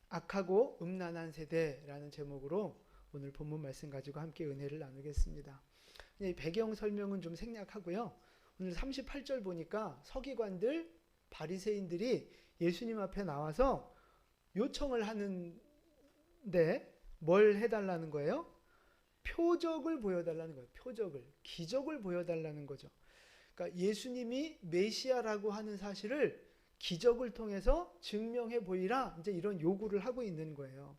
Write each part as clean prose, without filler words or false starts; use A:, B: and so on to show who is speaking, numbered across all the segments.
A: 악하고 음란한 세대라는 제목으로 오늘 본문 말씀 가지고 함께 은혜를 나누겠습니다. 배경 설명은 좀 생략하고요. 오늘 38절 보니까 서기관들, 바리새인들이 예수님 앞에 나와서 요청을 하는데 뭘 해달라는 거예요? 표적을 보여달라는 거예요. 표적을, 기적을 보여달라는 거죠. 그러니까 예수님이 메시아라고 하는 사실을 기적을 통해서 증명해 보이라, 이제 이런 요구를 하고 있는 거예요.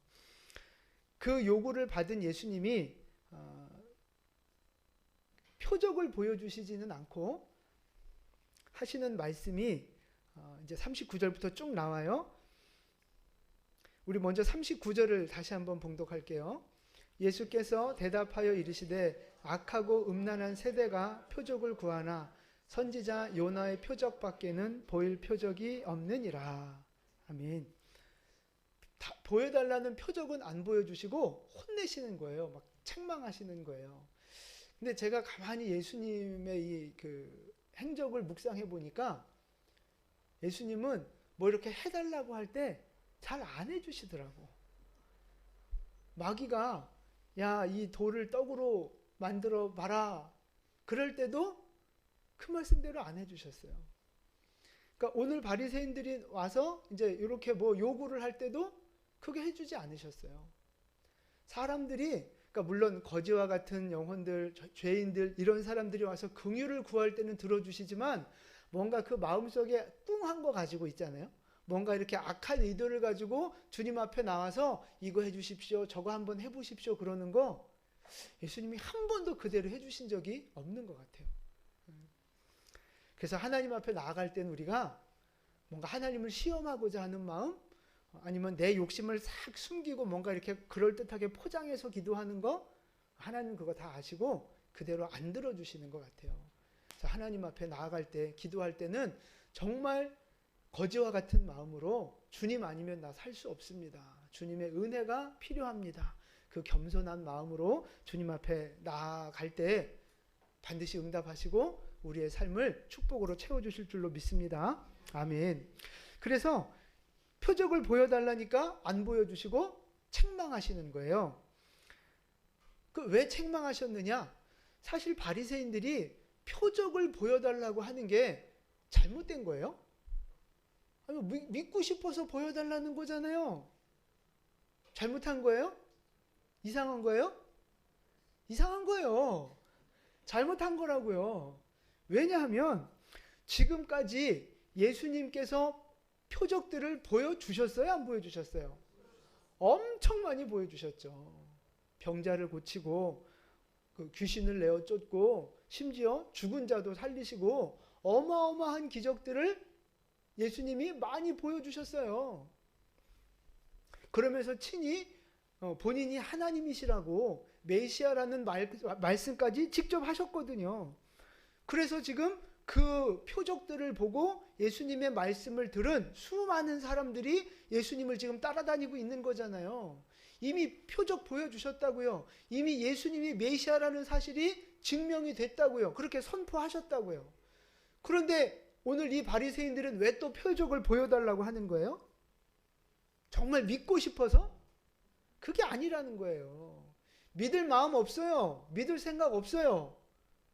A: 그 요구를 받은 예수님이 표적을 보여주시지는 않고 하시는 말씀이 이제 39절부터 쭉 나와요. 우리 먼저 39절을 다시 한번 봉독할게요. 예수께서 대답하여 이르시되 악하고 음란한 세대가 표적을 구하나 선지자 요나의 표적밖에는 보일 표적이 없느니라. 아멘. 보여달라는 표적은 안 보여주시고 혼내시는 거예요. 막 책망하시는 거예요. 근데 제가 가만히 예수님의 이 행적을 묵상해 보니까 예수님은 뭐 이렇게 해달라고 할 때 잘 안 해주시더라고. 마귀가 야, 이 돌을 떡으로 만들어 봐라. 그럴 때도 그 말씀대로 안 해주셨어요. 그러니까 오늘 바리새인들이 와서 이제 이렇게 뭐 요구를 할 때도 크게 해주지 않으셨어요. 사람들이, 그러니까 물론 거지와 같은 영혼들, 죄인들 이런 사람들이 와서 긍휼을 구할 때는 들어주시지만 뭔가 그 마음속에 뚱한 거 가지고 있잖아요. 뭔가 이렇게 악한 의도를 가지고 주님 앞에 나와서 이거 해주십시오, 저거 한번 해보십시오 그러는 거 예수님이 한 번도 그대로 해주신 적이 없는 것 같아요. 그래서 하나님 앞에 나아갈 때는 우리가 뭔가 하나님을 시험하고자 하는 마음, 아니면 내 욕심을 싹 숨기고 뭔가 이렇게 그럴듯하게 포장해서 기도하는 거, 하나님 그거 다 아시고 그대로 안 들어주시는 것 같아요. 그래서 하나님 앞에 나아갈 때, 기도할 때는 정말 거지와 같은 마음으로 주님 아니면 나 살 수 없습니다. 주님의 은혜가 필요합니다. 그 겸손한 마음으로 주님 앞에 나아갈 때 반드시 응답하시고 우리의 삶을 축복으로 채워주실 줄로 믿습니다. 아멘. 그래서 표적을 보여달라니까 안 보여주시고 책망하시는 거예요. 왜 책망하셨느냐? 사실 바리새인들이 표적을 보여달라고 하는 게 잘못된 거예요. 아니, 믿고 싶어서 보여달라는 거잖아요. 잘못한 거예요? 이상한 거예요? 이상한 거예요. 잘못한 거라고요. 왜냐하면 지금까지 예수님께서 표적들을 보여주셨어요? 안 보여주셨어요? 엄청 많이 보여주셨죠. 병자를 고치고 귀신을 내어 쫓고 심지어 죽은 자도 살리시고 어마어마한 기적들을 예수님이 많이 보여주셨어요. 그러면서 친히 본인이 하나님이시라고 메시아라는 말씀까지 직접 하셨거든요. 그래서 지금 그 표적들을 보고 예수님의 말씀을 들은 수많은 사람들이 예수님을 지금 따라다니고 있는 거잖아요. 이미 표적 보여주셨다고요. 이미 예수님이 메시아라는 사실이 증명이 됐다고요. 그렇게 선포하셨다고요. 그런데 오늘 이 바리새인들은 왜 또 표적을 보여달라고 하는 거예요? 정말 믿고 싶어서? 그게 아니라는 거예요. 믿을 마음 없어요. 믿을 생각 없어요.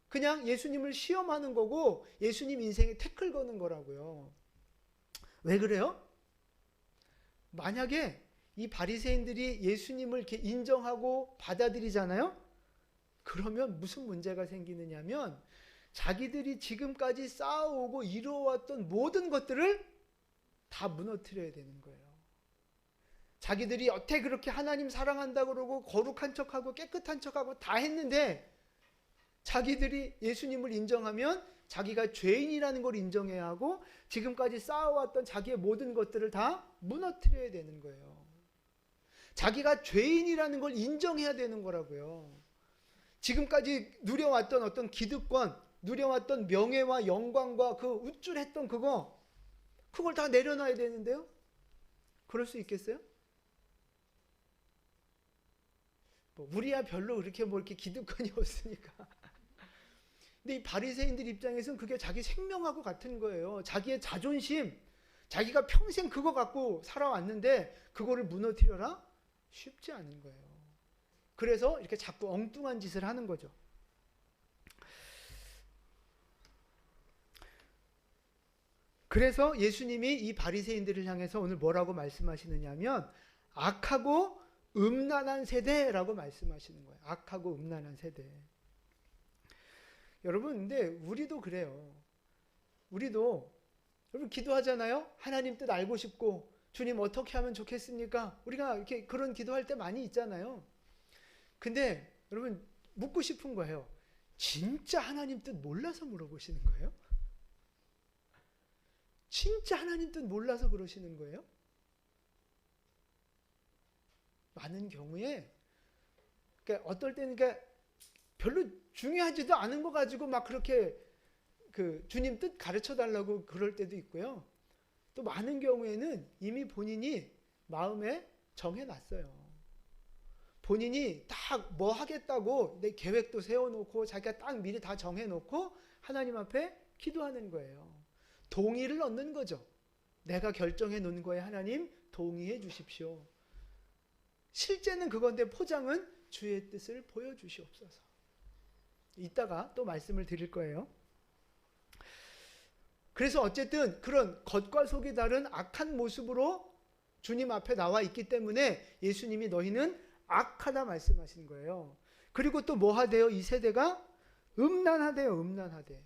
A: 그냥 예수님을 시험하는 거고 예수님 인생에 태클 거는 거라고요. 왜 그래요? 만약에 이 바리새인들이 예수님을 이렇게 인정하고 받아들이잖아요? 그러면 무슨 문제가 생기느냐면 자기들이 지금까지 쌓아오고 이루어왔던 모든 것들을 다 무너뜨려야 되는 거예요. 자기들이 여태 그렇게 하나님 사랑한다고 그러고 거룩한 척하고 깨끗한 척하고 다 했는데 자기들이 예수님을 인정하면 자기가 죄인이라는 걸 인정해야 하고 지금까지 쌓아왔던 자기의 모든 것들을 다 무너뜨려야 되는 거예요. 자기가 죄인이라는 걸 인정해야 되는 거라고요. 지금까지 누려왔던 어떤 기득권, 누려왔던 명예와 영광과 그 우쭐했던 그걸 다 내려놔야 되는데요. 그럴 수 있겠어요? 우리야 별로 그렇게 이렇게 기득권이 없으니까. 근데 이 바리새인들 입장에서는 그게 자기 생명하고 같은 거예요. 자기의 자존심, 자기가 평생 그거 갖고 살아왔는데 그거를 무너뜨려라? 쉽지 않은 거예요. 그래서 이렇게 자꾸 엉뚱한 짓을 하는 거죠. 그래서 예수님이 이 바리새인들을 향해서 오늘 뭐라고 말씀하시느냐면 악하고 음란한 세대라고 말씀하시는 거예요. 악하고 음란한 세대. 여러분, 근데 우리도 그래요. 우리도 여러분 기도하잖아요. 하나님 뜻 알고 싶고 주님 어떻게 하면 좋겠습니까? 우리가 이렇게 그런 기도할 때 많이 있잖아요. 근데 여러분 묻고 싶은 거예요. 진짜 하나님 뜻 몰라서 물어보시는 거예요? 진짜 하나님 뜻 몰라서 그러시는 거예요? 많은 경우에 그러니까 어떨 때는 그러니까 별로 중요하지도 않은 거 가지고 막 그렇게 그 주님 뜻 가르쳐 달라고 그럴 때도 있고요. 또 많은 경우에는 이미 본인이 마음에 정해놨어요. 본인이 딱 뭐 하겠다고 내 계획도 세워놓고 자기가 딱 미리 다 정해놓고 하나님 앞에 기도하는 거예요. 동의를 얻는 거죠. 내가 결정해 놓은 거에 하나님 동의해 주십시오. 실제는 그건데 포장은 주의 뜻을 보여주시옵소서. 이따가 또 말씀을 드릴 거예요. 그래서 어쨌든 그런 겉과 속이 다른 악한 모습으로 주님 앞에 나와 있기 때문에 예수님이 너희는 악하다 말씀하신 거예요. 그리고 또 뭐 하대요? 이 세대가 음란하대요. 음란하대.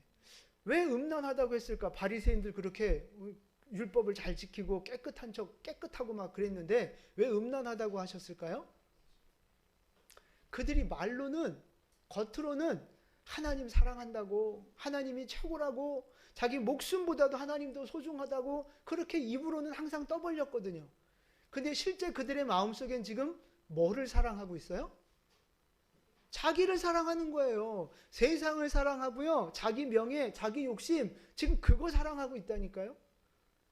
A: 왜 음란하다고 했을까? 바리새인들 그렇게 율법을 잘 지키고 깨끗한 척 깨끗하고 막 그랬는데 왜 음란하다고 하셨을까요? 그들이 말로는 겉으로는 하나님 사랑한다고 하나님이 최고라고 자기 목숨보다도 하나님도 소중하다고 그렇게 입으로는 항상 떠벌렸거든요. 근데 실제 그들의 마음속엔 지금 뭐를 사랑하고 있어요? 자기를 사랑하는 거예요. 세상을 사랑하고요. 자기 명예, 자기 욕심 지금 그거 사랑하고 있다니까요.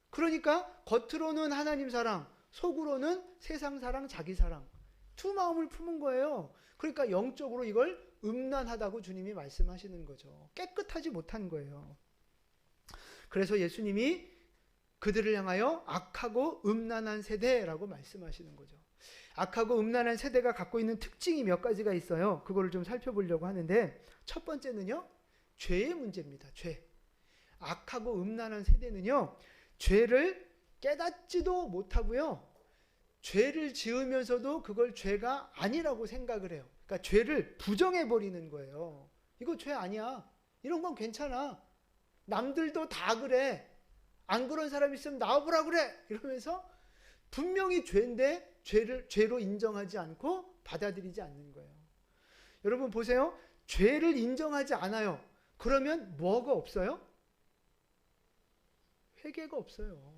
A: 그러니까 겉으로는 하나님 사랑, 속으로는 세상 사랑, 자기 사랑 두 마음을 품은 거예요. 그러니까 영적으로 이걸 음란하다고 주님이 말씀하시는 거죠. 깨끗하지 못한 거예요. 그래서 예수님이 그들을 향하여 악하고 음란한 세대라고 말씀하시는 거죠. 악하고 음란한 세대가 갖고 있는 특징이 몇 가지가 있어요. 그거를 좀 살펴보려고 하는데 첫 번째는요. 죄의 문제입니다. 죄. 악하고 음란한 세대는요. 죄를 깨닫지도 못하고요. 죄를 지으면서도 그걸 죄가 아니라고 생각을 해요. 그러니까 죄를 부정해버리는 거예요. 이거 죄 아니야. 이런 건 괜찮아. 남들도 다 그래. 안 그런 사람 있으면 나와보라 그래. 이러면서 분명히 죄인데 죄로 인정하지 않고 받아들이지 않는 거예요. 여러분 보세요. 죄를 인정하지 않아요. 그러면 뭐가 없어요? 회개가 없어요.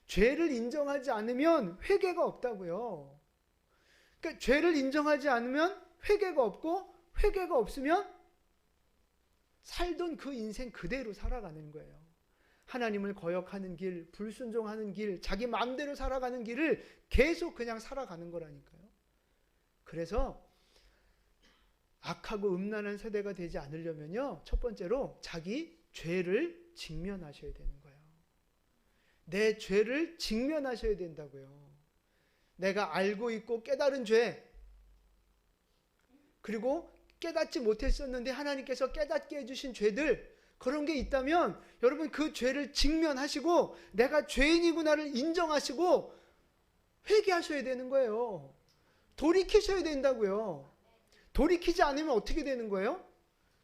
A: 죄를 인정하지 않으면 회개가 없다고요. 그러니까 죄를 인정하지 않으면 회개가 없고 회개가 없으면 살던 그 인생 그대로 살아가는 거예요. 하나님을 거역하는 길, 불순종하는 길, 자기 마음대로 살아가는 길을 계속 그냥 살아가는 거라니까요. 그래서 악하고 음란한 세대가 되지 않으려면요. 첫 번째로 자기 죄를 직면하셔야 되는 거예요. 내 죄를 직면하셔야 된다고요. 내가 알고 있고 깨달은 죄, 그리고 깨닫지 못했었는데 하나님께서 깨닫게 해주신 죄들, 그런 게 있다면 여러분 그 죄를 직면하시고 내가 죄인이구나를 인정하시고 회개하셔야 되는 거예요. 돌이키셔야 된다고요. 돌이키지 않으면 어떻게 되는 거예요?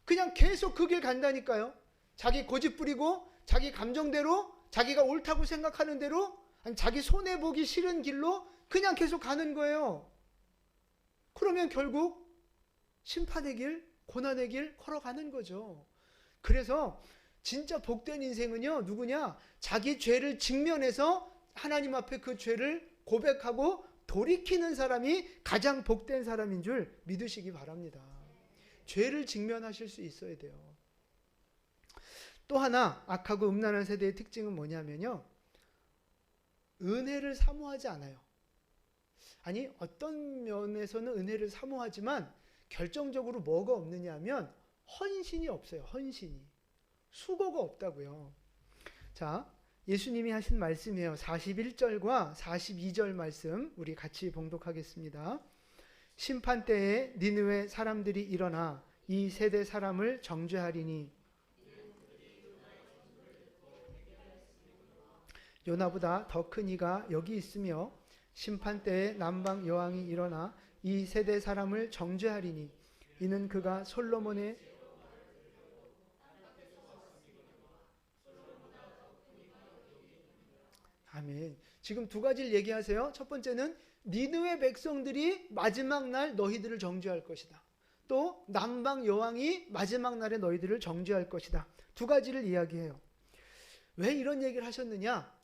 A: 그냥 계속 그 길 간다니까요. 자기 고집 부리고 자기 감정대로 자기가 옳다고 생각하는 대로 아니 자기 손해보기 싫은 길로 그냥 계속 가는 거예요. 그러면 결국 심판의 길, 고난의 길 걸어가는 거죠. 그래서 진짜 복된 인생은요, 누구냐? 자기 죄를 직면해서 하나님 앞에 그 죄를 고백하고 돌이키는 사람이 가장 복된 사람인 줄 믿으시기 바랍니다. 죄를 직면하실 수 있어야 돼요. 또 하나 악하고 음란한 세대의 특징은 뭐냐면요, 은혜를 사모하지 않아요. 아니 어떤 면에서는 은혜를 사모하지만 결정적으로 뭐가 없느냐 하면 헌신이 없어요. 헌신이. 수고가 없다고요. 자, 예수님이 하신 말씀이에요. 41절과 42절 말씀 우리 같이 봉독하겠습니다. 심판 때에 니느웨 사람들이 일어나 이 세대 사람을 정죄하리니 요나보다 더 큰 이가 여기 있으며 심판 때에 남방 여왕이 일어나 이 세대 사람을 정죄하리니 이는 그가 솔로몬의 아멘. 지금 두 가지를 얘기하세요. 첫 번째는 니느웨 백성들이 마지막 날 너희들을 정죄할 것이다. 또 남방 여왕이 마지막 날에 너희들을 정죄할 것이다. 두 가지를 이야기해요. 왜 이런 얘기를 하셨느냐?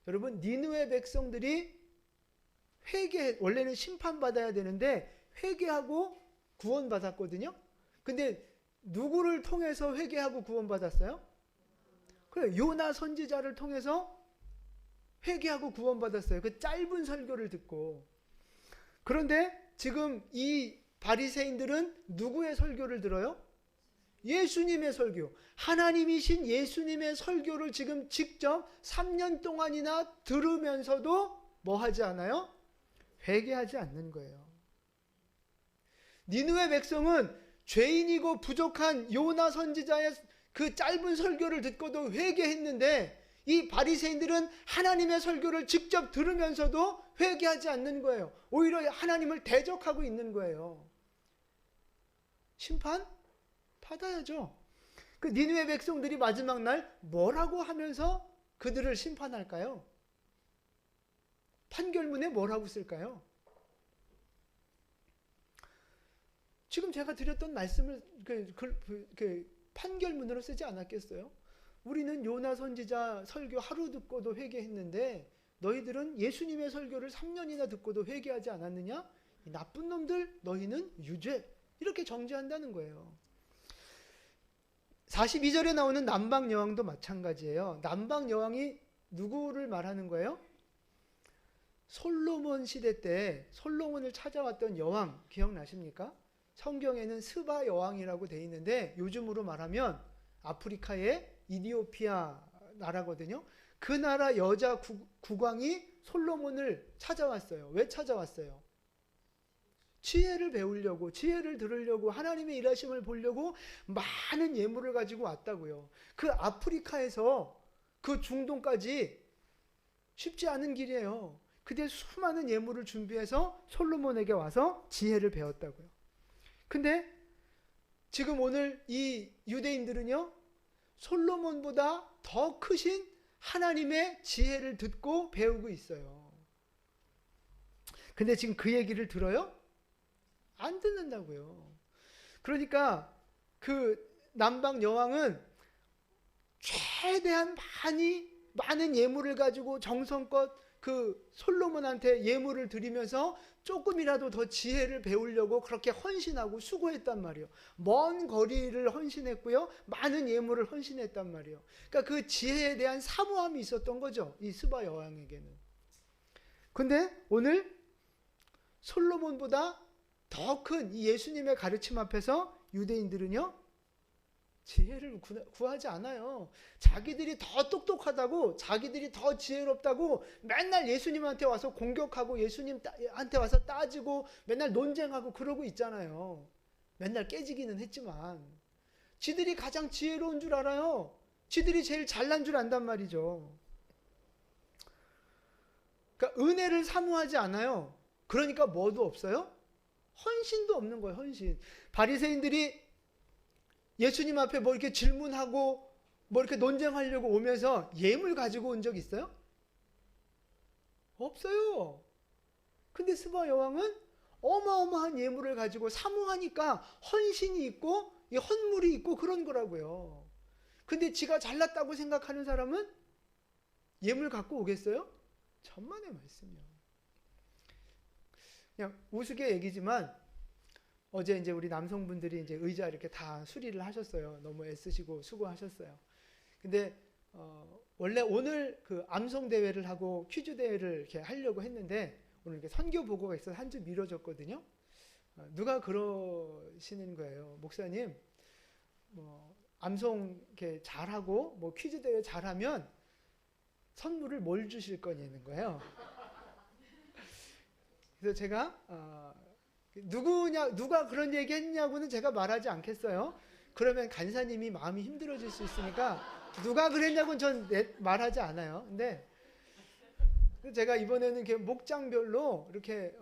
A: 여러분, 니느웨 백성들이 원래는 심판받아야 되는데 회개하고 구원받았거든요. 근데 누구를 통해서 회개하고 구원받았어요? 그래, 요나 선지자를 통해서 회개하고 구원받았어요. 그 짧은 설교를 듣고. 그런데 지금 이 바리새인들은 누구의 설교를 들어요? 예수님의 설교. 하나님이신 예수님의 설교를 지금 직접 3년 동안이나 들으면서도 뭐 하지 않아요? 회개하지 않는 거예요. 니느웨 백성은 죄인이고 부족한 요나 선지자의 그 짧은 설교를 듣고도 회개했는데 이 바리새인들은 하나님의 설교를 직접 들으면서도 회개하지 않는 거예요. 오히려 하나님을 대적하고 있는 거예요. 심판 받아야죠. 그 니느웨 백성들이 마지막 날 뭐라고 하면서 그들을 심판할까요? 판결문에 뭐라고 쓸까요? 지금 제가 드렸던 말씀을 판결문으로 쓰지 않았겠어요? 우리는 요나 선지자 설교 하루 듣고도 회개했는데 너희들은 예수님의 설교를 3년이나 듣고도 회개하지 않았느냐? 이 나쁜 놈들, 너희는 유죄. 이렇게 정죄한다는 거예요. 42절에 나오는 남방 여왕도 마찬가지예요. 남방 여왕이 누구를 말하는 거예요? 솔로몬 시대 때 솔로몬을 찾아왔던 여왕 기억나십니까? 성경에는 스바 여왕이라고 돼 있는데 요즘으로 말하면 아프리카의 이디오피아 나라거든요. 그 나라 여자 국왕이 솔로몬을 찾아왔어요. 왜 찾아왔어요? 지혜를 배우려고, 지혜를 들으려고, 하나님의 일하심을 보려고 많은 예물을 가지고 왔다고요. 그 아프리카에서 그 중동까지 쉽지 않은 길이에요. 그때 수많은 예물을 준비해서 솔로몬에게 와서 지혜를 배웠다고요. 근데 지금 오늘 이 유대인들은요, 솔로몬보다 더 크신 하나님의 지혜를 듣고 배우고 있어요. 근데 지금 그 얘기를 들어요? 안 듣는다고요. 그러니까 그 남방 여왕은 최대한 많은 예물을 가지고 정성껏 그 솔로몬한테 예물을 드리면서 조금이라도 더 지혜를 배우려고 그렇게 헌신하고 수고했단 말이에요. 먼 거리를 헌신했고요. 많은 예물을 헌신했단 말이에요. 그러니까 그 지혜에 대한 사모함이 있었던 거죠. 이 스바 여왕에게는. 근데 오늘 솔로몬보다 더 큰 이 예수님의 가르침 앞에서 유대인들은요, 지혜를 구하지 않아요. 자기들이 더 똑똑하다고, 자기들이 더 지혜롭다고 맨날 예수님한테 와서 공격하고 예수님한테 와서 따지고 맨날 논쟁하고 그러고 있잖아요. 맨날 깨지기는 했지만 지들이 가장 지혜로운 줄 알아요. 지들이 제일 잘난 줄 안단 말이죠. 그러니까 은혜를 사모하지 않아요. 그러니까 뭐도 없어요? 헌신도 없는 거예요. 헌신. 바리새인들이 예수님 앞에 뭐 이렇게 질문하고 뭐 이렇게 논쟁하려고 오면서 예물 가지고 온 적 있어요? 없어요. 근데 스바 여왕은 어마어마한 예물을 가지고 사모하니까 헌신이 있고 이 헌물이 있고 그런 거라고요. 근데 지가 잘났다고 생각하는 사람은 예물 갖고 오겠어요? 천만의 말씀이요. 그냥 우스개 얘기지만 어제 이제 우리 남성분들이 이제 의자 이렇게 다 수리를 하셨어요. 너무 애쓰시고 수고하셨어요. 근데 원래 오늘 그 암송 대회를 하고 퀴즈 대회를 이렇게 하려고 했는데 오늘 이렇게 선교 보고가 있어서 한 주 미뤄졌거든요. 누가 그러시는 거예요. 목사님, 뭐 암송 이렇게 잘하고 뭐 퀴즈 대회 잘하면 선물을 뭘 주실 거냐는 거예요. 그래서 제가 누가 그런 얘기 했냐고는 제가 말하지 않겠어요. 그러면 간사님이 마음이 힘들어질 수 있으니까 누가 그랬냐고는 전 말하지 않아요. 근데 제가 이번에는 이렇게 목장별로 이렇게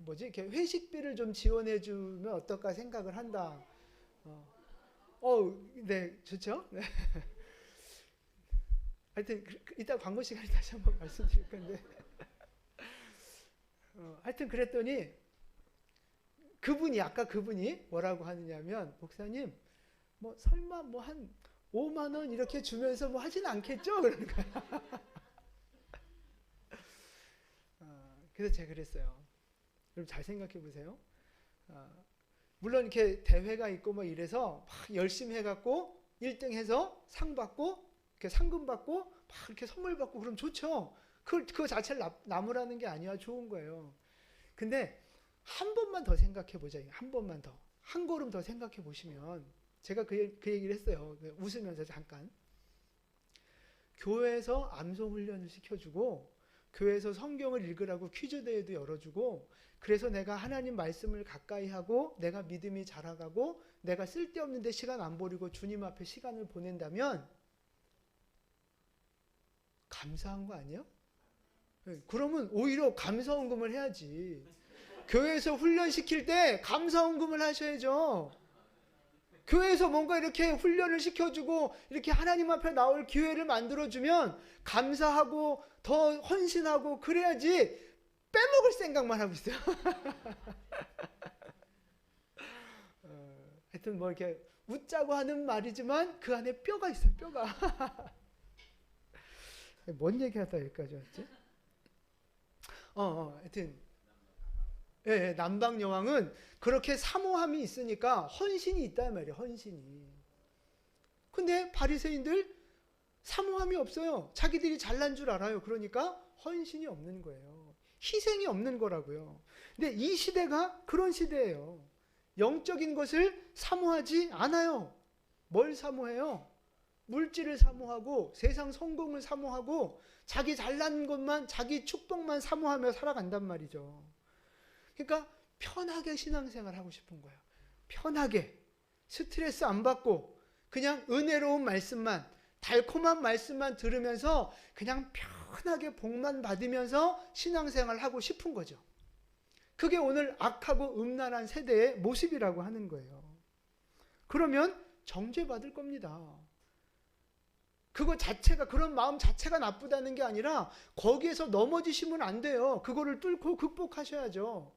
A: 이렇게 회식비를 좀 지원해 주면 어떨까 생각을 한다. 네, 좋죠? 네. 하여튼 이따 광고 시간에 다시 한번 말씀드릴 건데 하여튼 그랬더니 아까 그분이 뭐라고 하느냐면, 목사님 뭐 설마 뭐 한 5만 원 이렇게 주면서 뭐 하진 않겠죠? 그러는 거야. 그래서 제가 그랬어요. 여러분 잘 생각해 보세요. 물론 이렇게 대회가 있고 뭐 이래서 막 열심히 해갖고 1등 해서 상 받고 이렇게 상금 받고 막 이렇게 선물 받고 그럼 좋죠. 그거 자체를 나무라는 게 아니야. 좋은 거예요. 근데 한 번만 더 생각해 보자. 한 번만 더. 한 걸음 더 생각해 보시면, 제가 그 얘기를 했어요. 웃으면서 잠깐. 교회에서 암송 훈련을 시켜주고, 교회에서 성경을 읽으라고 퀴즈 대회도 열어주고, 그래서 내가 하나님 말씀을 가까이 하고 내가 믿음이 자라가고 내가 쓸데없는데 시간 안 버리고 주님 앞에 시간을 보낸다면 감사한 거 아니에요? 그러면 오히려 감사헌금을 해야지. 교회에서 훈련시킬 때 감사헌금을 하셔야죠. 교회에서 뭔가 이렇게 훈련을 시켜주고 이렇게 하나님 앞에 나올 기회를 만들어주면 감사하고 더 헌신하고 그래야지. 빼먹을 생각만 하고 있어요. 하여튼 뭐 이렇게 웃자고 하는 말이지만 그 안에 뼈가 있어요. 뼈가. 뭔 얘기하다 여기까지 왔지? 하여튼 예, 남방 여왕은 그렇게 사모함이 있으니까 헌신이 있단 말이에요. 헌신이. 근데 바리새인들 사모함이 없어요. 자기들이 잘난 줄 알아요. 그러니까 헌신이 없는 거예요. 희생이 없는 거라고요. 근데 이 시대가 그런 시대예요. 영적인 것을 사모하지 않아요. 뭘 사모해요? 물질을 사모하고 세상 성공을 사모하고 자기 잘난 것만, 자기 축복만 사모하며 살아간단 말이죠. 그러니까 편하게 신앙생활 하고 싶은 거예요. 편하게 스트레스 안 받고 그냥 은혜로운 말씀만, 달콤한 말씀만 들으면서 그냥 편하게 복만 받으면서 신앙생활 하고 싶은 거죠. 그게 오늘 악하고 음란한 세대의 모습이라고 하는 거예요. 그러면 정죄받을 겁니다. 그거 자체가, 그런 마음 자체가 나쁘다는 게 아니라 거기에서 넘어지시면 안 돼요. 그거를 뚫고 극복하셔야죠.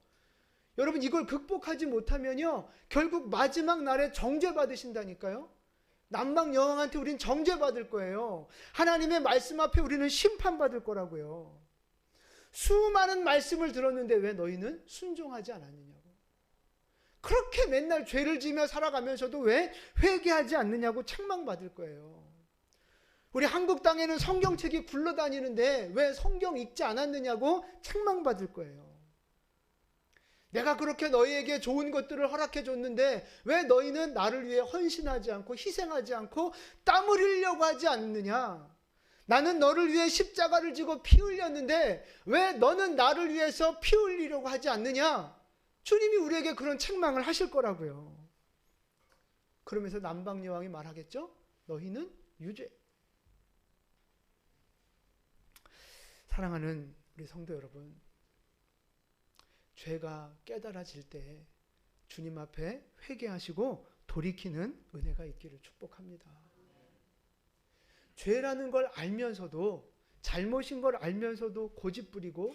A: 여러분 이걸 극복하지 못하면요 결국 마지막 날에 정죄받으신다니까요. 남방 여왕한테 우린 정죄받을 거예요. 하나님의 말씀 앞에 우리는 심판받을 거라고요. 수많은 말씀을 들었는데 왜 너희는 순종하지 않았느냐고. 그렇게 맨날 죄를 지며 살아가면서도 왜 회개하지 않느냐고 책망받을 거예요. 우리 한국 땅에는 성경책이 굴러다니는데 왜 성경 읽지 않았느냐고 책망받을 거예요. 내가 그렇게 너희에게 좋은 것들을 허락해 줬는데 왜 너희는 나를 위해 헌신하지 않고 희생하지 않고 땀 흘리려고 하지 않느냐. 나는 너를 위해 십자가를 지고 피 흘렸는데 왜 너는 나를 위해서 피 흘리려고 하지 않느냐. 주님이 우리에게 그런 책망을 하실 거라고요. 그러면서 남방 여왕이 말하겠죠. 너희는 유죄. 사랑하는 우리 성도 여러분, 죄가 깨달아질 때 주님 앞에 회개하시고 돌이키는 은혜가 있기를 축복합니다. 죄라는 걸 알면서도, 잘못인 걸 알면서도 고집부리고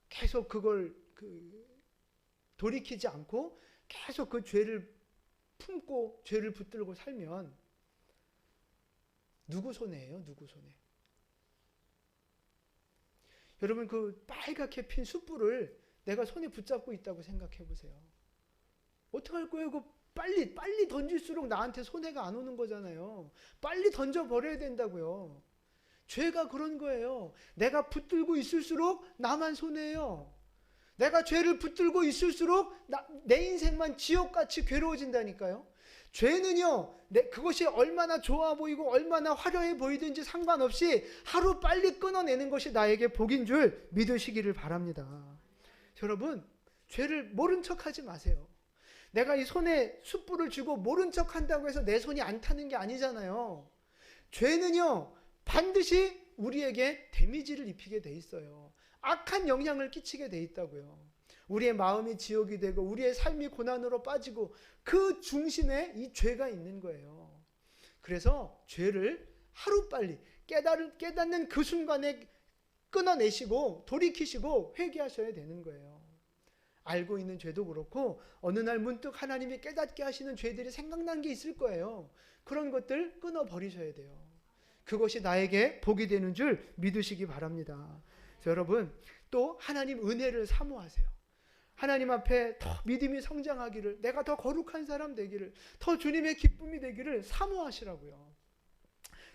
A: 계속 그걸 돌이키지 않고 계속 그 죄를 품고 죄를 붙들고 살면 누구 손해예요? 누구 손해? 여러분 그 빨갛게 핀 숯불을 내가 손에 붙잡고 있다고 생각해 보세요. 어떡할 거예요? 그 빨리 던질수록 나한테 손해가 안 오는 거잖아요. 빨리 던져버려야 된다고요. 죄가 그런 거예요. 내가 붙들고 있을수록 나만 손해예요. 내가 죄를 붙들고 있을수록 내 인생만 지옥같이 괴로워진다니까요. 죄는요, 그것이 얼마나 좋아 보이고 얼마나 화려해 보이든지 상관없이 하루 빨리 끊어내는 것이 나에게 복인 줄 믿으시기를 바랍니다. 여러분, 죄를 모른 척 하지 마세요. 내가 이 손에 숯불을 쥐고 모른 척 한다고 해서 내 손이 안 타는 게 아니잖아요. 죄는요, 반드시 우리에게 데미지를 입히게 돼 있어요. 악한 영향을 끼치게 돼 있다고요. 우리의 마음이 지옥이 되고 우리의 삶이 고난으로 빠지고 그 중심에 이 죄가 있는 거예요. 그래서 죄를 하루빨리 깨닫는 그 순간에 끊어내시고 돌이키시고 회개하셔야 되는 거예요. 알고 있는 죄도 그렇고 어느 날 문득 하나님이 깨닫게 하시는 죄들이 생각난 게 있을 거예요. 그런 것들 끊어버리셔야 돼요. 그것이 나에게 복이 되는 줄 믿으시기 바랍니다. 여러분, 또 하나님 은혜를 사모하세요. 하나님 앞에 더 믿음이 성장하기를, 내가 더 거룩한 사람 되기를, 더 주님의 기쁨이 되기를 사모하시라고요.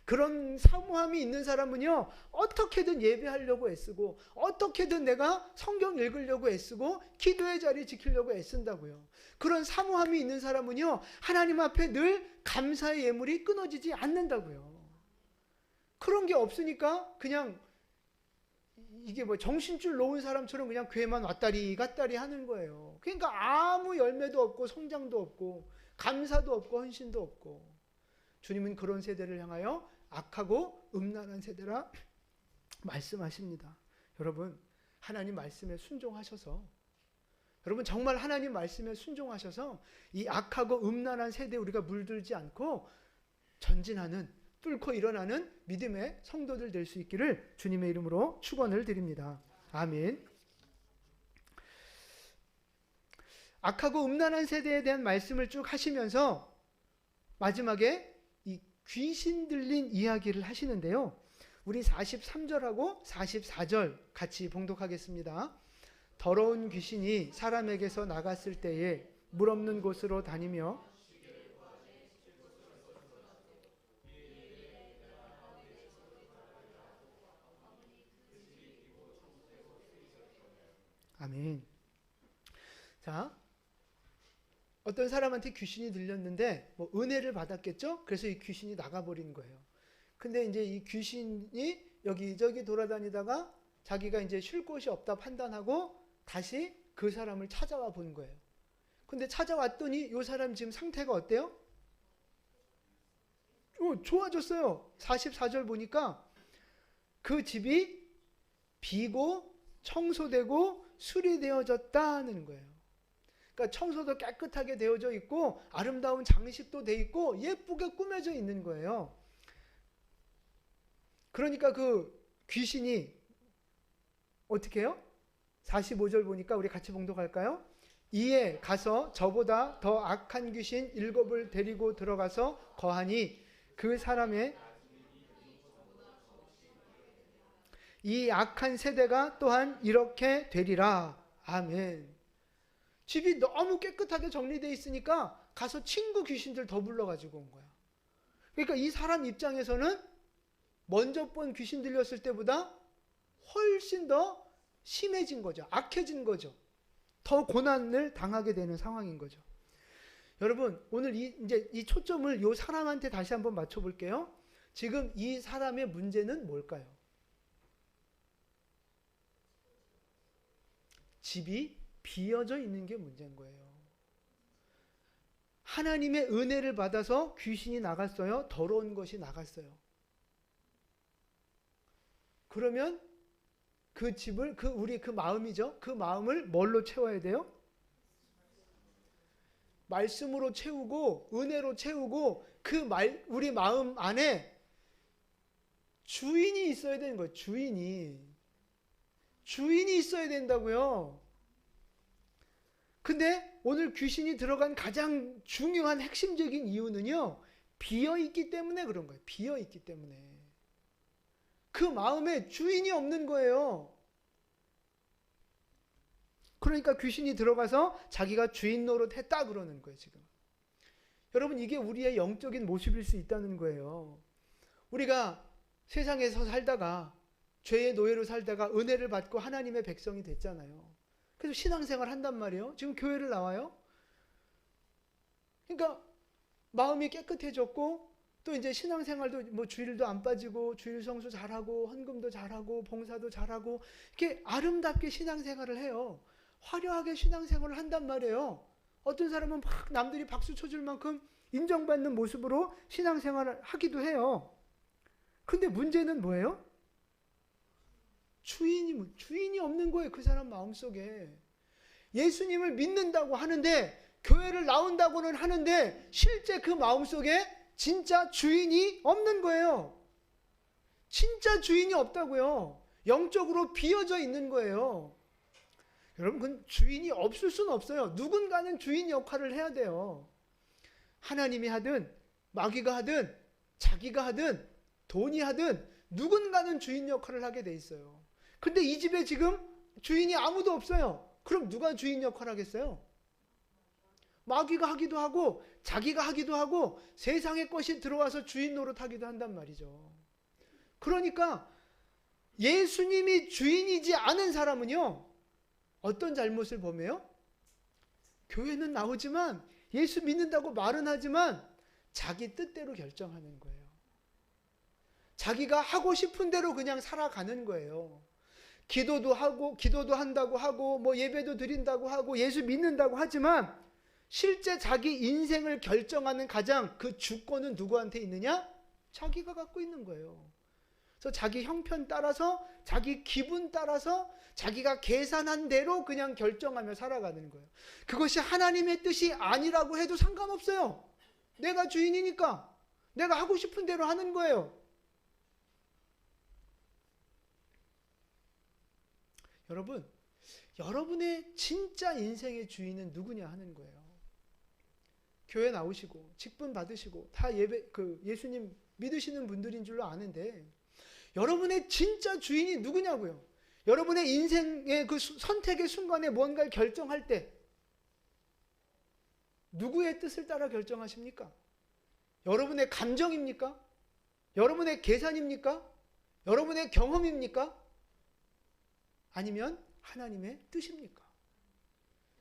A: 그런 사모함이 있는 사람은요, 어떻게든 예배하려고 애쓰고 어떻게든 내가 성경 읽으려고 애쓰고 기도의 자리 지키려고 애쓴다고요. 그런 사모함이 있는 사람은요, 하나님 앞에 늘 감사의 예물이 끊어지지 않는다고요. 그런 게 없으니까 그냥 이게 뭐 정신줄 놓은 사람처럼 그냥 교회만 왔다리 갔다리 하는 거예요. 그러니까 아무 열매도 없고 성장도 없고 감사도 없고 헌신도 없고. 주님은 그런 세대를 향하여 악하고 음란한 세대라 말씀하십니다. 여러분, 하나님 말씀에 순종하셔서, 여러분 정말 하나님 말씀에 순종하셔서 이 악하고 음란한 세대에 우리가 물들지 않고 전진하는, 뚫고 일어나는 믿음의 성도들 될 수 있기를 주님의 이름으로 축원을 드립니다. 아멘. 악하고 음란한 세대에 대한 말씀을 쭉 하시면서 마지막에 이 귀신 들린 이야기를 하시는데요. 우리 43절하고 44절 같이 봉독하겠습니다. 더러운 귀신이 사람에게서 나갔을 때에 물 없는 곳으로 다니며 아멘. 자, 어떤 사람한테 귀신이 들렸는데 뭐 은혜를 받았겠죠? 그래서 이 귀신이 나가버린 거예요. 근데 이제 이 귀신이 여기저기 돌아다니다가 자기가 이제 쉴 곳이 없다 판단하고 다시 그 사람을 찾아와 본 거예요. 근데 찾아왔더니 이 사람 지금 상태가 어때요? 좋아졌어요. 44절 보니까 그 집이 비고 청소되고 수리되어졌다는 거예요. 그러니까 청소도 깨끗하게 되어져 있고 아름다운 장식도 돼 있고 예쁘게 꾸며져 있는 거예요. 그러니까 그 귀신이 어떻게 해요? 45절 보니까 우리 같이 봉독할까요? 이에 가서 저보다 더 악한 귀신 7을 데리고 들어가서 거하니 그 사람의 이 악한 세대가 또한 이렇게 되리라. 아멘. 집이 너무 깨끗하게 정리되어 있으니까 가서 친구 귀신들 더 불러가지고 온 거야. 그러니까 이 사람 입장에서는 먼저 본 귀신 들렸을 때보다 훨씬 더 심해진 거죠. 악해진 거죠. 더 고난을 당하게 되는 상황인 거죠. 여러분, 오늘 이제 이 초점을 이 사람한테 다시 한번 맞춰볼게요. 지금 이 사람의 문제는 뭘까요? 집이 비어져 있는 게 문제인 거예요. 하나님의 은혜를 받아서 귀신이 나갔어요? 더러운 것이 나갔어요? 그러면 그 집을, 우리 그 마음이죠. 그 마음을 뭘로 채워야 돼요? 말씀으로 채우고 은혜로 채우고 우리 마음 안에 주인이 있어야 되는 거예요. 주인이 있어야 된다고요. 근데 오늘 귀신이 들어간 가장 중요한 핵심적인 이유는요, 비어있기 때문에 그런 거예요. 비어있기 때문에. 그 마음에 주인이 없는 거예요. 그러니까 귀신이 들어가서 자기가 주인 노릇 했다 그러는 거예요, 지금. 여러분, 이게 우리의 영적인 모습일 수 있다는 거예요. 우리가 세상에서 살다가 죄의 노예로 살다가 은혜를 받고 하나님의 백성이 됐잖아요. 그래서 신앙생활 한단 말이에요. 지금 교회를 나와요. 그러니까 마음이 깨끗해졌고 또 이제 신앙생활도 뭐 주일도 안 빠지고 주일 성수 잘하고 헌금도 잘하고 봉사도 잘하고 이렇게 아름답게 신앙생활을 해요. 화려하게 신앙생활을 한단 말이에요. 어떤 사람은 막 남들이 박수 쳐줄 만큼 인정받는 모습으로 신앙생활을 하기도 해요. 근데 문제는 뭐예요? 주인이 없는 거예요. 그 사람 마음속에. 예수님을 믿는다고 하는데 교회를 나온다고는 하는데 실제 그 마음속에 진짜 주인이 없는 거예요. 진짜 주인이 없다고요. 영적으로 비어져 있는 거예요. 여러분, 그건 주인이 없을 수는 없어요. 누군가는 주인 역할을 해야 돼요. 하나님이 하든 마귀가 하든 자기가 하든 돈이 하든 누군가는 주인 역할을 하게 돼 있어요. 근데 이 집에 지금 주인이 아무도 없어요. 그럼 누가 주인 역할을 하겠어요? 마귀가 하기도 하고 자기가 하기도 하고 세상의 것이 들어와서 주인 노릇하기도 한단 말이죠. 그러니까 예수님이 주인이지 않은 사람은요, 어떤 잘못을 범해요? 교회는 나오지만 예수 믿는다고 말은 하지만 자기 뜻대로 결정하는 거예요. 자기가 하고 싶은 대로 그냥 살아가는 거예요. 기도도 한다고 하고 뭐 예배도 드린다고 하고 예수 믿는다고 하지만 실제 자기 인생을 결정하는 가장 그 주권은 누구한테 있느냐? 자기가 갖고 있는 거예요. 그래서 자기 형편 따라서 자기 기분 따라서 자기가 계산한 대로 그냥 결정하며 살아가는 거예요. 그것이 하나님의 뜻이 아니라고 해도 상관없어요. 내가 주인이니까 내가 하고 싶은 대로 하는 거예요. 여러분, 여러분의 진짜 인생의 주인은 누구냐 하는 거예요. 교회 나오시고 직분 받으시고 다 예수님 믿으시는 분들인 줄로 아는데 여러분의 진짜 주인이 누구냐고요. 여러분의 인생의 그 선택의 순간에 뭔가를 결정할 때 누구의 뜻을 따라 결정하십니까? 여러분의 감정입니까? 여러분의 계산입니까? 여러분의 경험입니까? 아니면 하나님의 뜻입니까?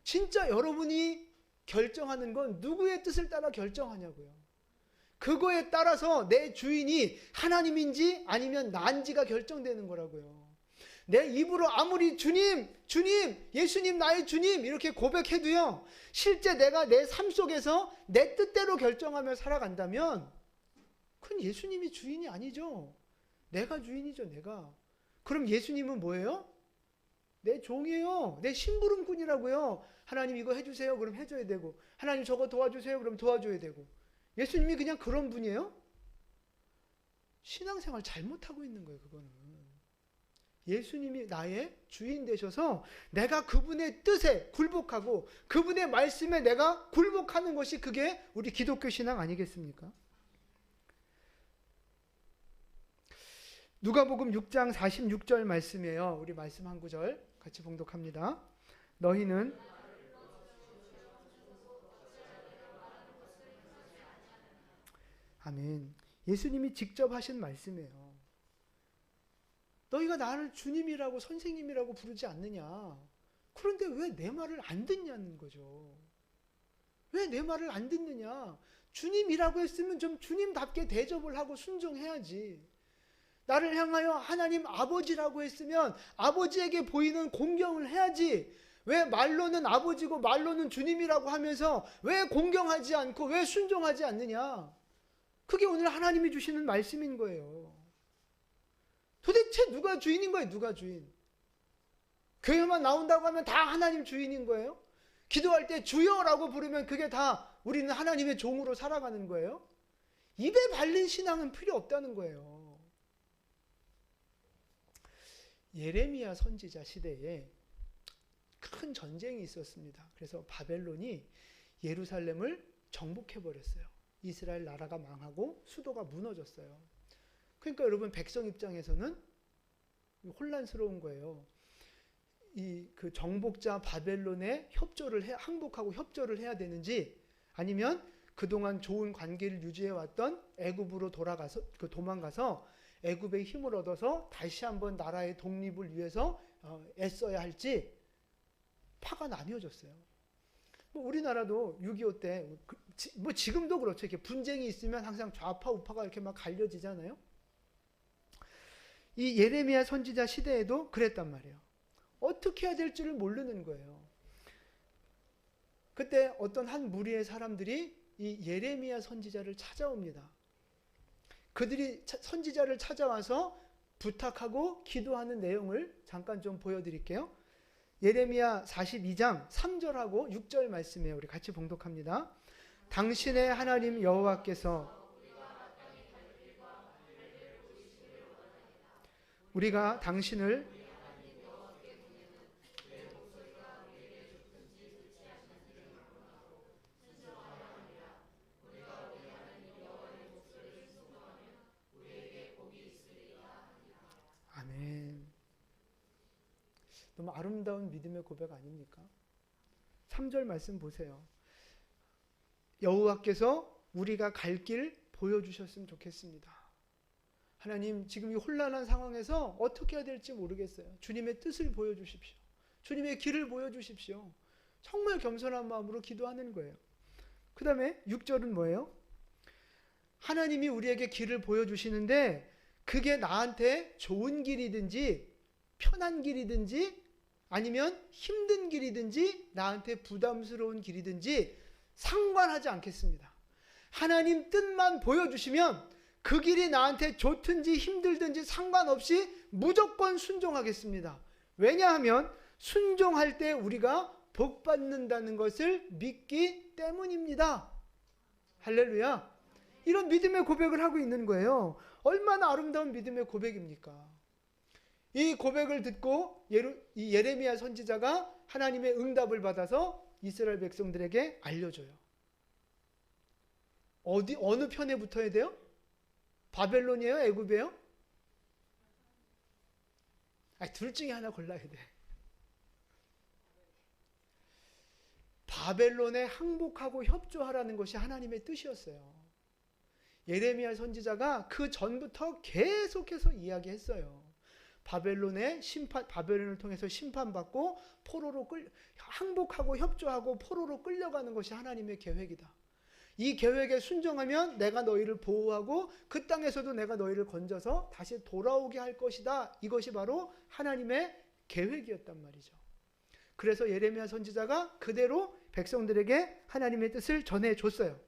A: 진짜 여러분이 결정하는 건 누구의 뜻을 따라 결정하냐고요. 그거에 따라서 내 주인이 하나님인지 아니면 나인지가 결정되는 거라고요. 내 입으로 아무리 주님, 예수님 나의 주님 이렇게 고백해도요, 실제 내가 내 삶 속에서 내 뜻대로 결정하며 살아간다면 그건 예수님이 주인이 아니죠. 내가 주인이죠, 내가. 그럼 예수님은 뭐예요? 내 종이에요. 내 심부름꾼이라고요. 하나님 이거 해주세요. 그럼 해줘야 되고, 하나님 저거 도와주세요. 그럼 도와줘야 되고. 예수님이 그냥 그런 분이에요? 신앙생활 잘못하고 있는 거예요, 그거는. 예수님이 나의 주인 되셔서 내가 그분의 뜻에 굴복하고 그분의 말씀에 내가 굴복하는 것이 그게 우리 기독교 신앙 아니겠습니까? 누가복음 6장 46절 말씀이에요. 우리 말씀 한 구절 같이 봉독합니다. 너희는 아멘. 예수님이 직접 하신 말씀이에요. 너희가 나를 주님이라고 선생님이라고 부르지 않느냐. 그런데 왜 내 말을 안 듣냐는 거죠. 왜 내 말을 안 듣느냐. 주님이라고 했으면 좀 주님답게 대접을 하고 순종해야지. 나를 향하여 하나님 아버지라고 했으면 아버지에게 보이는 공경을 해야지. 왜 말로는 아버지고 말로는 주님이라고 하면서 왜 공경하지 않고 왜 순종하지 않느냐. 그게 오늘 하나님이 주시는 말씀인 거예요. 도대체 누가 주인인 거예요? 누가 주인? 교회만 나온다고 하면 다 하나님 주인인 거예요? 기도할 때 주여라고 부르면 그게 다 우리는 하나님의 종으로 살아가는 거예요? 입에 발린 신앙은 필요 없다는 거예요. 예레미야 선지자 시대에 큰 전쟁이 있었습니다. 그래서 바벨론이 예루살렘을 정복해버렸어요. 이스라엘 나라가 망하고 수도가 무너졌어요. 그러니까 여러분 백성 입장에서는 혼란스러운 거예요. 그 정복자 바벨론에 항복하고 협조를 해야 되는지 아니면 그동안 좋은 관계를 유지해왔던 애굽으로 도망가서 애굽의 힘을 얻어서 다시 한번 나라의 독립을 위해서 애써야 할지 파가 나뉘어졌어요. 뭐 우리나라도 6.25 때, 뭐 지금도 그렇죠. 이렇게 분쟁이 있으면 항상 좌파 우파가 이렇게 막 갈려지잖아요. 이 예레미야 선지자 시대에도 그랬단 말이에요. 어떻게 해야 될 줄을 모르는 거예요. 그때 어떤 한 무리의 사람들이 이 예레미야 선지자를 찾아옵니다. 그들이 선지자를 찾아와서 부탁하고 기도하는 내용을 잠깐 좀 보여드릴게요. 예레미야 42장 3절하고 6절 말씀이에요. 우리 같이 봉독합니다. 당신의 하나님 여호와께서 우리가 당신을 아멘. 너무 아름다운 믿음의 고백 아닙니까? 3절 말씀 보세요. 여호와께서 우리가 갈 길 보여주셨으면 좋겠습니다. 하나님, 지금 이 혼란한 상황에서 어떻게 해야 될지 모르겠어요. 주님의 뜻을 보여주십시오. 주님의 길을 보여주십시오. 정말 겸손한 마음으로 기도하는 거예요. 그 다음에 6절은 뭐예요? 하나님이 우리에게 길을 보여주시는데 그게 나한테 좋은 길이든지 편한 길이든지 아니면 힘든 길이든지 나한테 부담스러운 길이든지 상관하지 않겠습니다. 하나님 뜻만 보여주시면 그 길이 나한테 좋든지 힘들든지 상관없이 무조건 순종하겠습니다. 왜냐하면 순종할 때 우리가 복 받는다는 것을 믿기 때문입니다. 할렐루야. 이런 믿음의 고백을 하고 있는 거예요. 얼마나 아름다운 믿음의 고백입니까? 이 고백을 듣고 이 예레미야 선지자가 하나님의 응답을 받아서 이스라엘 백성들에게 알려줘요. 어느 편에 붙어야 돼요? 바벨론이에요? 애굽이에요? 둘 중에 하나 골라야 돼. 바벨론에 항복하고 협조하라는 것이 하나님의 뜻이었어요. 예레미야 선지자가 그 전부터 계속해서 이야기했어요. 바벨론을 통해서 심판받고 항복하고 협조하고 포로로 끌려가는 것이 하나님의 계획이다. 이 계획에 순종하면 내가 너희를 보호하고 그 땅에서도 내가 너희를 건져서 다시 돌아오게 할 것이다. 이것이 바로 하나님의 계획이었단 말이죠. 그래서 예레미야 선지자가 그대로 백성들에게 하나님의 뜻을 전해줬어요.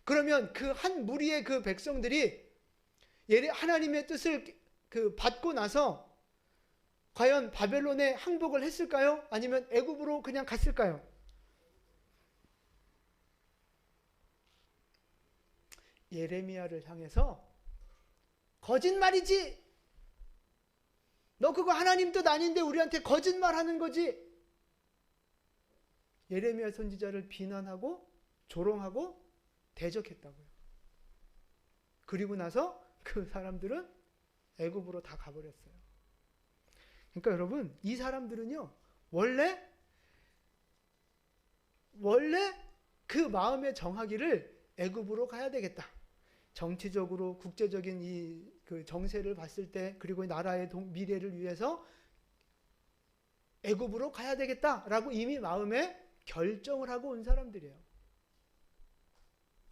A: 그러면 그 한 무리의 그 백성들이 하나님의 뜻을 받고 나서 과연 바벨론에 항복을 했을까요? 아니면 애굽으로 그냥 갔을까요? 예레미야를 향해서 거짓말이지. 너 그거 하나님 뜻 아닌데 우리한테 거짓말하는 거지. 예레미야 선지자를 비난하고 조롱하고 대적했다고요. 그리고 나서 그 사람들은 애굽으로 다 가버렸어요. 그러니까 여러분, 이 사람들은요, 원래 그 마음에 정하기를 애굽으로 가야 되겠다. 정치적으로 국제적인 그 정세를 봤을 때, 그리고 나라의 미래를 위해서 애굽으로 가야 되겠다라고 이미 마음에 결정을 하고 온 사람들이에요.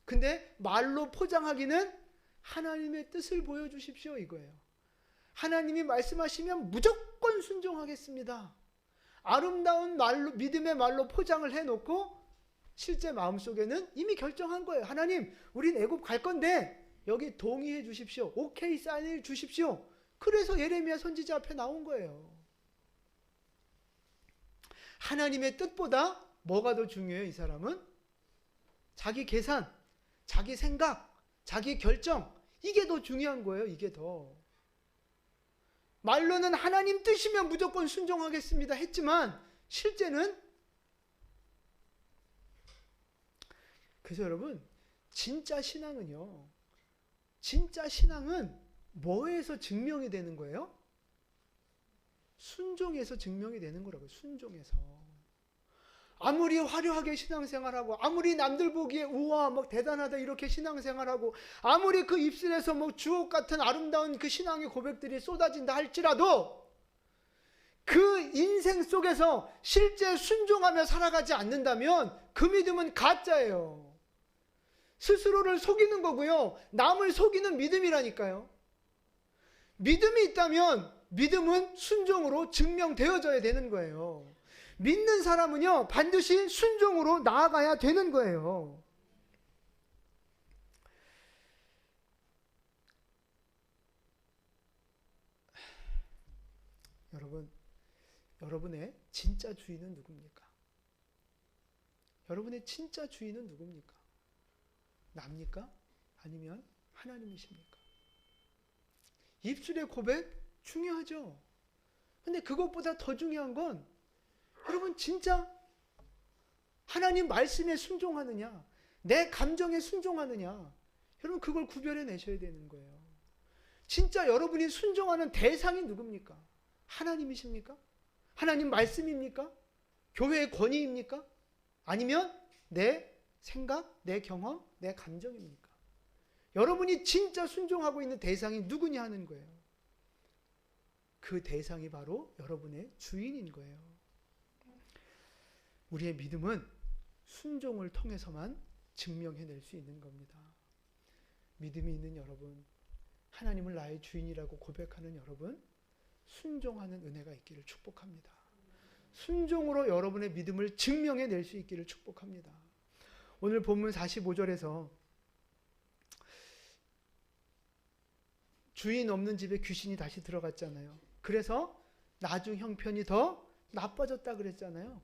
A: 근데 말로 포장하기는 하나님의 뜻을 보여주십시오 이거예요. 하나님이 말씀하시면 무조건 순종하겠습니다. 아름다운 말로, 믿음의 말로 포장을 해놓고 실제 마음속에는 이미 결정한 거예요. 하나님, 우린 애굽 갈 건데 여기 동의해 주십시오. 오케이 사인해 주십시오. 그래서 예레미야 선지자 앞에 나온 거예요. 하나님의 뜻보다 뭐가 더 중요해요? 이 사람은 자기 계산, 자기 생각, 자기 결정, 이게 더 중요한 거예요. 이게 더. 말로는 하나님 뜻이면 무조건 순종하겠습니다 했지만 실제는, 그래서 여러분, 진짜 신앙은 뭐에서 증명이 되는 거예요? 순종에서 증명이 되는 거라고요. 순종에서. 아무리 화려하게 신앙생활하고, 아무리 남들 보기에 우와 막 대단하다 이렇게 신앙생활하고, 아무리 그 입술에서 뭐 주옥 같은 아름다운 그 신앙의 고백들이 쏟아진다 할지라도 그 인생 속에서 실제 순종하며 살아가지 않는다면 그 믿음은 가짜예요. 스스로를 속이는 거고요. 남을 속이는 믿음이라니까요. 믿음이 있다면 믿음은 순종으로 증명되어져야 되는 거예요. 믿는 사람은요, 반드시 순종으로 나아가야 되는 거예요. 여러분의 진짜 주인은 누굽니까? 여러분의 진짜 주인은 누굽니까? 납니까? 아니면 하나님이십니까? 입술의 고백 중요하죠. 근데 그것보다 더 중요한 건 여러분 진짜 하나님 말씀에 순종하느냐, 내 감정에 순종하느냐, 여러분 그걸 구별해 내셔야 되는 거예요. 진짜 여러분이 순종하는 대상이 누굽니까? 하나님이십니까? 하나님 말씀입니까? 교회의 권위입니까? 아니면 내 생각, 내 경험, 내 감정입니까? 여러분이 진짜 순종하고 있는 대상이 누구냐 하는 거예요. 그 대상이 바로 여러분의 주인인 거예요. 우리의 믿음은 순종을 통해서만 증명해낼 수 있는 겁니다. 믿음이 있는 여러분, 하나님을 나의 주인이라고 고백하는 여러분, 순종하는 은혜가 있기를 축복합니다. 순종으로 여러분의 믿음을 증명해낼 수 있기를 축복합니다. 오늘 본문 45절에서 주인 없는 집에 귀신이 다시 들어갔잖아요. 그래서 나중 형편이 더 나빠졌다 그랬잖아요.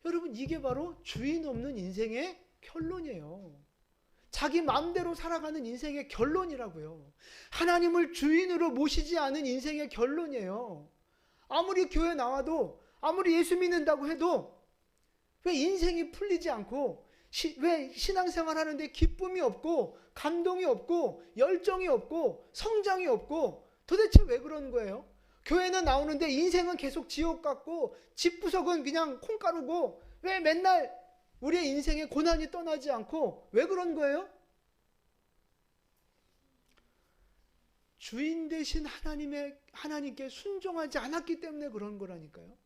A: 여러분 이게 바로 주인 없는 인생의 결론이에요. 자기 마음대로 살아가는 인생의 결론이라고요. 하나님을 주인으로 모시지 않은 인생의 결론이에요. 아무리 교회 나와도, 아무리 예수 믿는다고 해도 왜 인생이 풀리지 않고, 왜 신앙생활 하는데 기쁨이 없고 감동이 없고 열정이 없고 성장이 없고, 도대체 왜 그런 거예요? 교회는 나오는데 인생은 계속 지옥 같고 집구석은 그냥 콩가루고, 왜 맨날 우리의 인생에 고난이 떠나지 않고 왜 그런 거예요? 주인 되신 하나님께 순종하지 않았기 때문에 그런 거라니까요.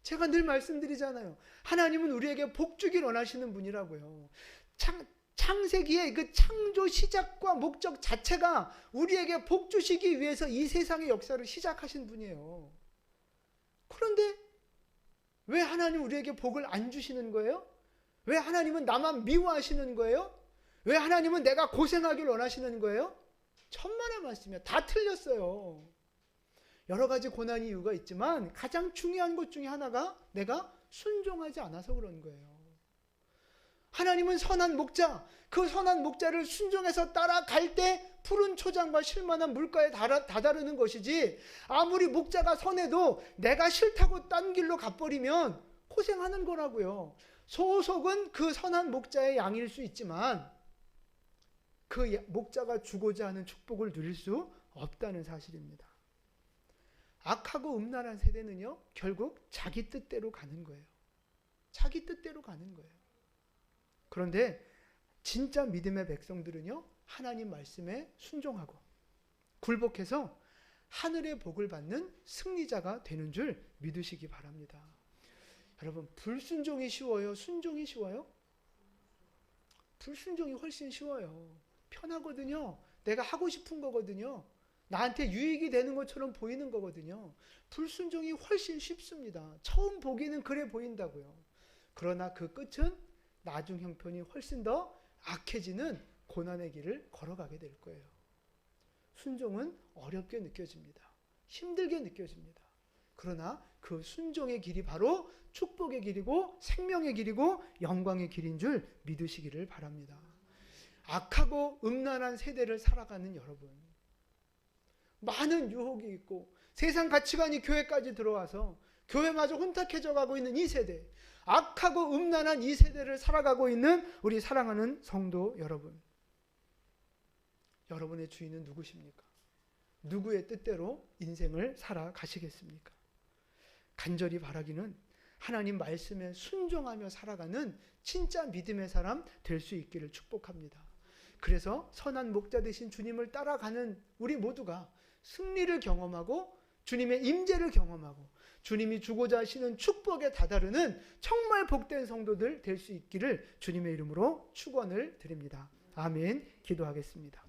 A: 제가 늘 말씀드리잖아요. 하나님은 우리에게 복 주길 원하시는 분이라고요. 창세기의 그 창조 시작과 목적 자체가 우리에게 복 주시기 위해서 이 세상의 역사를 시작하신 분이에요. 그런데 왜 하나님 우리에게 복을 안 주시는 거예요? 왜 하나님은 나만 미워하시는 거예요? 왜 하나님은 내가 고생하길 원하시는 거예요? 천만의 말씀이야. 다 틀렸어요. 여러 가지 고난 이유가 있지만 가장 중요한 것 중에 하나가 내가 순종하지 않아서 그런 거예요. 하나님은 선한 목자, 그 선한 목자를 순종해서 따라갈 때 푸른 초장과 쉴만한 물가에 다다르는 것이지, 아무리 목자가 선해도 내가 싫다고 딴 길로 가버리면 고생하는 거라고요. 소속은 그 선한 목자의 양일 수 있지만 그 목자가 주고자 하는 축복을 누릴 수 없다는 사실입니다. 악하고 음란한 세대는요, 결국 자기 뜻대로 가는 거예요. 자기 뜻대로 가는 거예요. 그런데 진짜 믿음의 백성들은요, 하나님 말씀에 순종하고 굴복해서 하늘의 복을 받는 승리자가 되는 줄 믿으시기 바랍니다. 여러분, 불순종이 쉬워요? 순종이 쉬워요? 불순종이 훨씬 쉬워요. 편하거든요. 내가 하고 싶은 거거든요. 나한테 유익이 되는 것처럼 보이는 거거든요. 불순종이 훨씬 쉽습니다. 처음 보기는 그래 보인다고요. 그러나 그 끝은 나중 형편이 훨씬 더 악해지는 고난의 길을 걸어가게 될 거예요. 순종은 어렵게 느껴집니다. 힘들게 느껴집니다. 그러나 그 순종의 길이 바로 축복의 길이고 생명의 길이고 영광의 길인 줄 믿으시기를 바랍니다. 악하고 음란한 세대를 살아가는 여러분, 많은 유혹이 있고 세상 가치관이 교회까지 들어와서 교회마저 혼탁해져 가고 있는 이 세대, 악하고 음란한 이 세대를 살아가고 있는 우리 사랑하는 성도 여러분, 여러분의 주인은 누구십니까? 누구의 뜻대로 인생을 살아가시겠습니까? 간절히 바라기는 하나님 말씀에 순종하며 살아가는 진짜 믿음의 사람 될 수 있기를 축복합니다. 그래서 선한 목자 되신 주님을 따라가는 우리 모두가 승리를 경험하고 주님의 임재를 경험하고 주님이 주고자 하시는 축복에 다다르는 정말 복된 성도들 될 수 있기를 주님의 이름으로 축원을 드립니다. 아멘. 기도하겠습니다.